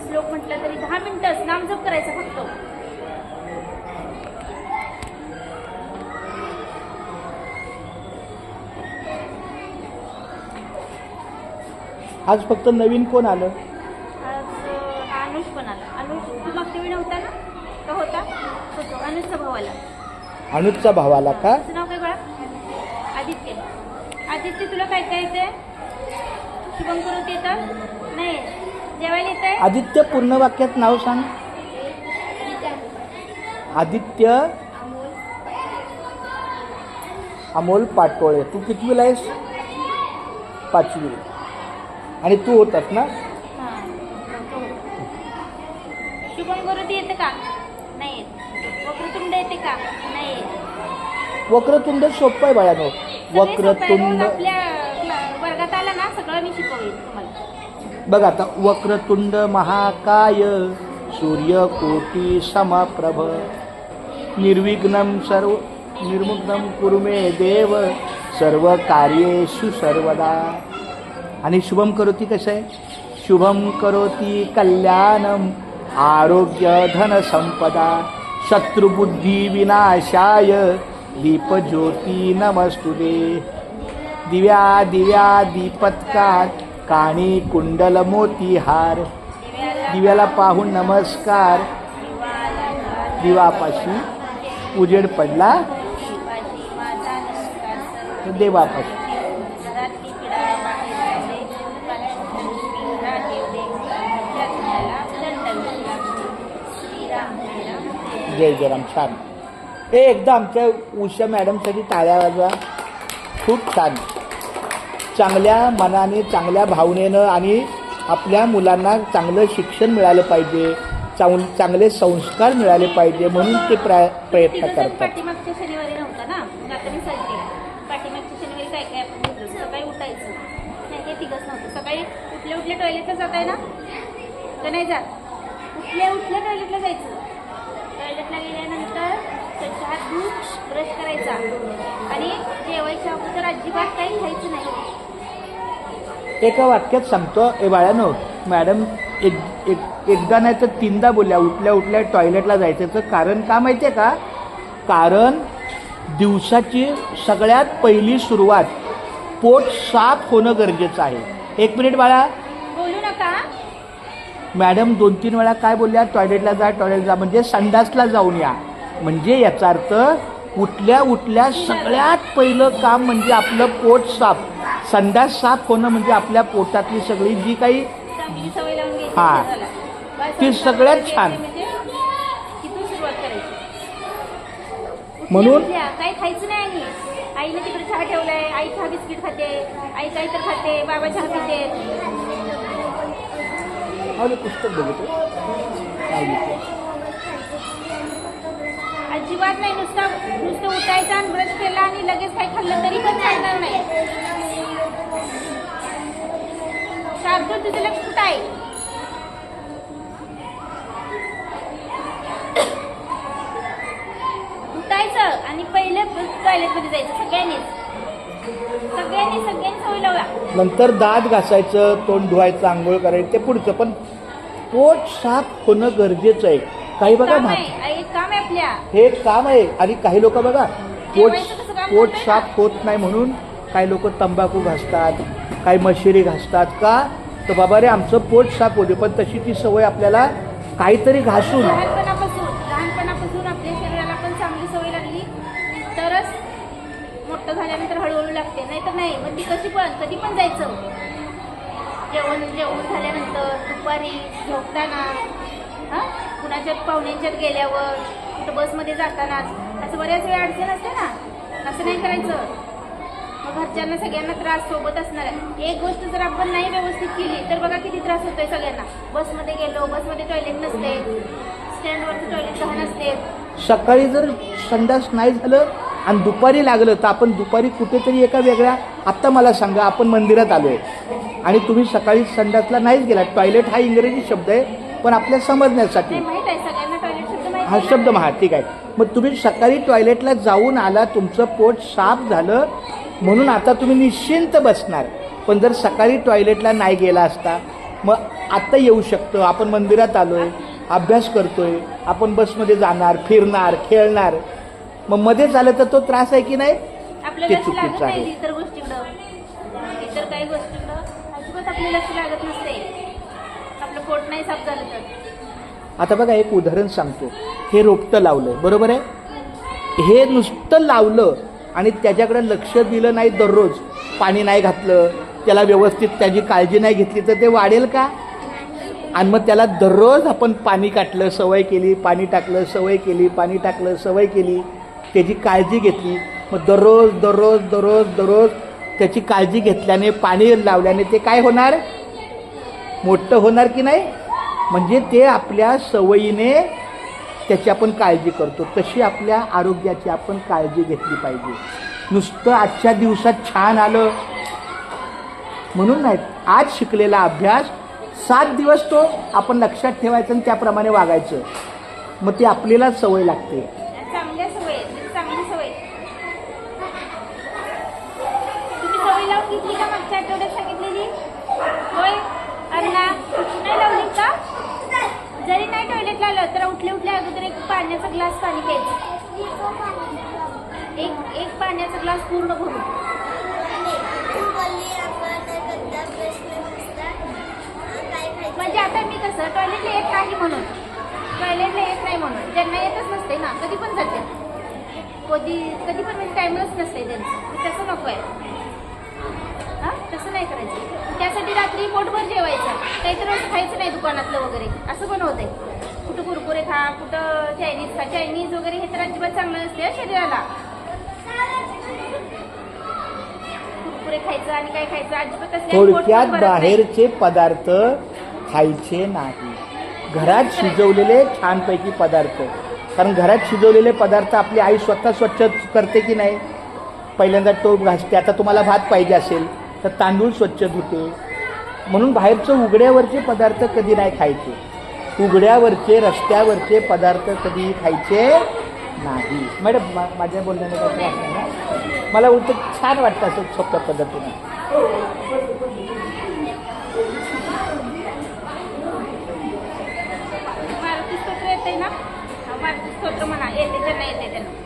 श्लोक म्हटलं तरी 10 मिनिटं नामजप करायचं फक्त. आज फक्त नवीन कोण आलं? आज अनुष पण आला. अनुष तू मागच्या वेळी नव्हता ना, का होता? होतो. अनुषचा भाऊ आला. अनुजचा भाव आला का? तुझं नाव काय बाळा? आदित्य. आदित्य तुला काय काय येते? शुभम करोती येतं? नाही. जेवायला येतंय? आदित्य पूर्ण वाक्यात नाव सांग. आदित्य अमोल पाटोळे. तू कितवीला आहेस? 5वी. आणि तू होतास ना? हां. शुभम करोती येते का? नाही येत. वक्रतुंड येते का? नाही येत. वक्रतुंड सोपं आहे बाळानो. वक्रतुंड आपल्या वर्गात आला ना सगळं मी शिकवेन तुम्हाला. बघ आता, वक्रतुंड महाकाय सूर्यकोटी समप्रभ निर्विघ्नं कुरु मे देव सर्व कार्येषु सर्वदा. आणि शुभम करोती कसं आहे? शुभम करोती कल्याणम आरोग्य धन संपदा शत्रुबुद्धी विनाशाय दीपज्योती नमस्तुते. दिव्या दिव्या दीपत्कार काणी कुंडल मोतीहार. दिव्याला पाहून नमस्कार. दिवापाशी उजेड पडला देवापाशी. जय जयराम. छान. एकदा आमच्या उषा मॅडमसाठी टाळ्या वाजवा. खूप छान. चांगल्या मनाने, चांगल्या भावनेनं आणि आपल्या मुलांना चांगलं शिक्षण मिळालं पाहिजे, चांगले संस्कार मिळाले पाहिजे म्हणून ते प्रयत्न करतात. पाठीमागच्या शनिवारी नव्हता ना, आता मी सांगते. पाठीमागच्या शनिवारी काय काय आपण घेतलं? सकाळी उठायचं नाही, हे तिघच नव्हतं. सकाळी उठल्या टॉयलेटला जात आहे ना, तर नाही जात. उठल्या टॉयलेटला जायचं. टॉयलेटला गेल्यानंतर स्वच्छ हात धुवून ब्रश करायचा आणि जेवायच्या अगोदर अजिबात काही खायचं नाही. एका वाक्यात सांगतो. बाळानो, मॅडम एकदा नाही तर 3दा बोलल्या उठल्या टॉयलेटला जायचं. कारण का माहिती आहे का? कारण दिवसाची सगळ्यात पहिली सुरुवात पोट साफ होणं गरजेचं आहे. 1 मिनिट बाळा. बोलू नका. मॅडम 2-3 वेळा काय बोलल्या? टॉयलेटला जा म्हणजे संडासला जाऊन या. म्हणजे याचा अर्थ उठल्या सगळ्यात पहिलं काम म्हणजे आपलं पोट साफ. संडास साफ होणं म्हणजे आपल्या पोटातली सगळी जी काही सवय लावून घ्यायची. हां, ती सगळ्यात छान. तिथून सुरुवात करायची. म्हणून काही खायचं नाही. आणि आईने तिकडे चहा ठेवलाय, आई चहा बिस्किट खाते, आई काही तर खाते, बाबा चहा पिते. पुस्तक बघतो. अजिबात नाही. नुसतं उठायचं आणि ब्रश केला आणि लगेच काही खाल्लं तरी पण चालणार नाही. सारखं तुझं लक्ष कुठं आहे? उठायचं आणि पहिले टॉयलेटमध्ये जायचं. सगळ्यांनी सवय लावा. नंतर दात घासायचं, तोंड धुवायचं, आंघोळ करायचं, ते पुढचं. पण पोट साफ होणं गरजेचं आहे. काही बघा काम आहे आपल्या. हे काम आहे. आणि काही लोक बघा पोट साफ होत नाही म्हणून काही लोक तंबाखू घासतात, काही मशिरी घासतात. का? तर बाबा रे आमचं पोट साफ होते. पण तशी ती सवय आपल्याला काहीतरी घासून लहानपणापासून आपल्या शरीराला पण चांगली सवय लागली तरच मोठं झाल्यानंतर हळूहळू लागते. नाही तर नाही. मग ती कधी पण जायचं. जेवण झाल्यानंतर, दुपारी झोपताना, कुणाच्या पाहुण्यांच्यात गेल्यावर, कुठं बसमध्ये जातानाच असं बऱ्याच वेळ अडचण असते ना. असं नाही करायचं. मग घरच्यांना सगळ्यांना त्रास सोबत असणार आहे. एक गोष्ट जर आपण नाही व्यवस्थित केली तर बघा किती त्रास होतोय सगळ्यांना. बसमध्ये गेलो, बसमध्ये टॉयलेट नसते, स्टँडवरचं टॉयलेट घाण असते. सकाळी जर संडास नाही झालं आणि दुपारी लागलं तर आपण दुपारी कुठेतरी एका वेगळ्या. आत्ता मला सांगा, आपण मंदिरात आलोय आणि तुम्ही सकाळी संडासला नाहीच गेला. टॉयलेट हा इंग्रजी शब्द आहे, पण आपल्या समजण्यासाठी माहित आहे सगळ्यांना टॉयलेट शब्द माहिती. हा शब्द ठीक आहे. मग तुम्ही सकाळी टॉयलेटला जाऊन आला, तुमचं पोट साफ झालं म्हणून आता तुम्ही निश्चिंत बसणार. पण जर सकाळी टॉयलेटला नाही गेला असता, मग आता येऊ शकतं. आपण मंदिरात आलोय, अभ्यास करतोय, आपण बसमध्ये जाणार, फिरणार, खेळणार, मग मध्येच आलं तर तो त्रास आहे की नाही? आपलं ते लक्ष लागत चुकीचं आहे. नाही इतर गोष्टीकडं, इतर काही गोष्टीकडं अजिबात आपलं लक्ष लागत नसते. आपलं पोट नाही साफ झालं तर. आता बघा एक उदाहरण सांगतो. हे रोपटं लावलं, बरोबर आहे? हे नुसतं लावलं आणि त्याच्याकडे लक्ष दिलं नाही, दररोज पाणी नाही घातलं, त्याला व्यवस्थित त्याची काळजी नाही घेतली तर ते वाढेल का? आणि मग त्याला दररोज आपण पाणी काटलं, सवय केली, पाणी टाकलं, सवय केली, पाणी टाकलं, सवय केली, त्याची काळजी घेतली, मग दररोज दररोज दररोज दररोज त्याची काळजी घेतल्याने, पाणी लावल्याने ते काय होणार? मोठं होणार की नाही? म्हणजे ते आपल्या सवयीने त्याची आपण काळजी करतो. तशी आपल्या आरोग्याची आपण काळजी घेतली पाहिजे. नुसतं आजच्या दिवसात छान आलं म्हणून नाही. आज शिकलेला अभ्यास 7 दिवस तो आपण लक्षात ठेवायचं आणि त्याप्रमाणे वागायचं. मग ती आपल्याला सवय लागते. चांगल्या सवय, चांगली सवय. तुम्ही सवय लावून घेतली का? मागच्या आठवड्यात सांगितलेली होय अण्णा, नाही लावली का? जरी नाही टॉयलेटला आलं तर उठल्या उठल्या अगोदर एक पाण्याचा ग्लास पाणी प्यायचं. एक पाण्याचा ग्लास पूर्ण भरून. म्हणजे आता मी कसं टॉयलेटला येत नाही म्हणून, ज्यांना येतच नसते ना, कधी पण जाते, कधी पण म्हणजे टाइमच नसते त्यांचं. तसं नको आहे. हां, तसं नाही करायचं. त्यासाठी रात्री पोटभर जेवायचं, काहीतरी खायचं नाही दुकानातलं वगैरे, असं पण होतंय. कुठं कुरकुरे खा, कुठं चायनीज खा. चायनीज वगैरे हे तर अजिबात चांगलं नसते शरीराला. कुरकुरे खायचं आणि काय खायचं अजिबात असते. थोडक्यात बाहेरचे पदार्थ खायचे नाही. घरात शिजवलेले छानपैकी पदार्थ. कारण घरात शिजवलेले पदार्थ आपली आई स्वतः स्वच्छ करते की नाही? पहिल्यांदा टोप घासते. आता तुम्हाला भात पाहिजे असेल तर तांदूळ स्वच्छ धुते. म्हणून बाहेरचं उघड्यावरचे पदार्थ कधी नाही खायचे. उघड्यावरचे, रस्त्यावरचे पदार्थ कधी खायचे नाही. मॅडम माझ्या बोलण्याने काय त्रास नाही ना? मला उलट छान वाटतं असं सोप्या पद्धतीनं. मारुती स्तोत्र येते ना? मारुती स्तोत्र म्हणा. येते त्यांना, येते त्यांना.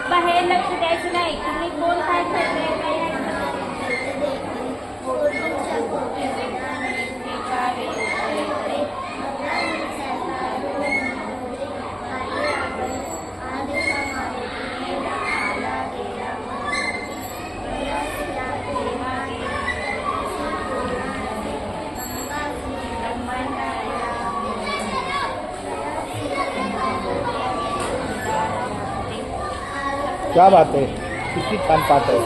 बाहेर लक्ष द्यायचं नाही. तुम्ही कोण काय करताय क्या बात आहे, किती छान पाठ आहे.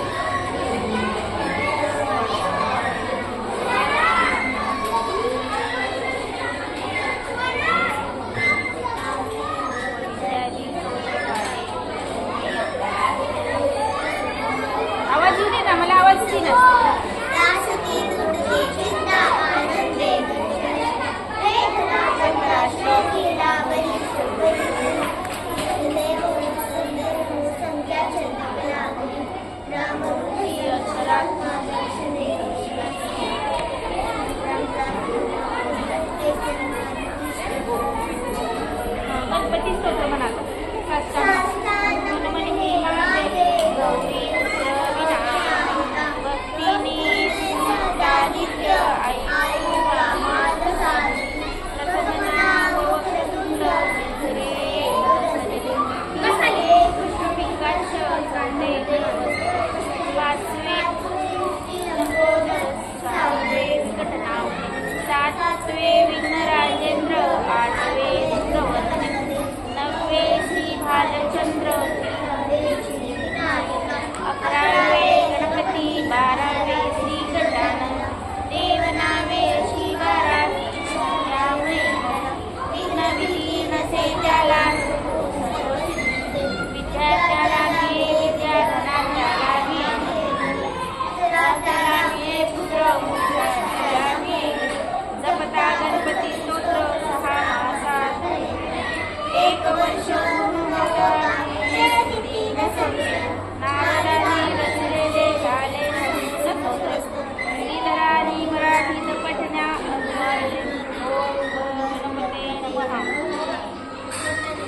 आवाज येऊ दे ना, मला आवाज येते ना. राम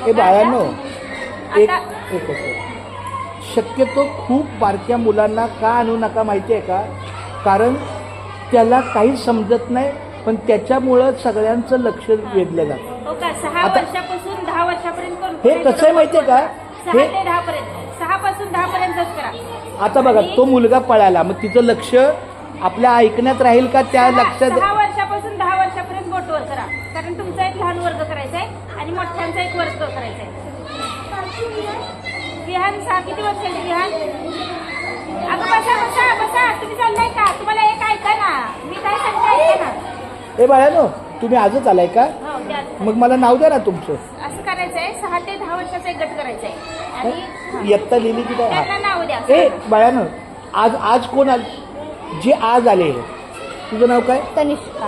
हे बाळांनो एक आता एक एक. शक्यतो खूप बारक्या मुलांना का आणू नका माहिती आहे का? कारण त्याला काहीच समजत नाही, पण त्याच्यामुळं सगळ्यांचं लक्ष वेधलं जातं. हो का 6 आता- वर्षापासून 10 वर्षापर्यंत करून हे कसं आहे माहिती आहे का? 6 हे ते 10 पर्यंत 6 पासून 10 पर्यंतच करा. आता बघा तो मुलगा पळाला, मग तिचं लक्ष आपल्या ऐकण्यात राहील का त्या 6 लक्षात? वर्षापासून 10 वर्षापर्यंत बोटवर करा, कारण तुमचा एक लहान वर्ग करायचा आहे आणि मोठ्यांचा एक वर्ग करायचा आहे. विहान किती वर्षाची विहान? अगं बसा बसा बसा, तुम्ही चाललाय का? तुम्हाला एक ऐका ना, मी काय सांगते ऐका ना. हे बाळानो तुम्ही आजच आलाय का? हो ते असं मग मला नाव द्या ना तुमचं. करायचं आहे. 6 ते 10 वर्षाचा एक गट करायचा आहे आणि हा. इयत्ता लिहिली की काय? त्यांना नाव द्या. ए बाळानो आज आज कोण आले? जे आज आले, तुझं नाव काय? तनिष्का.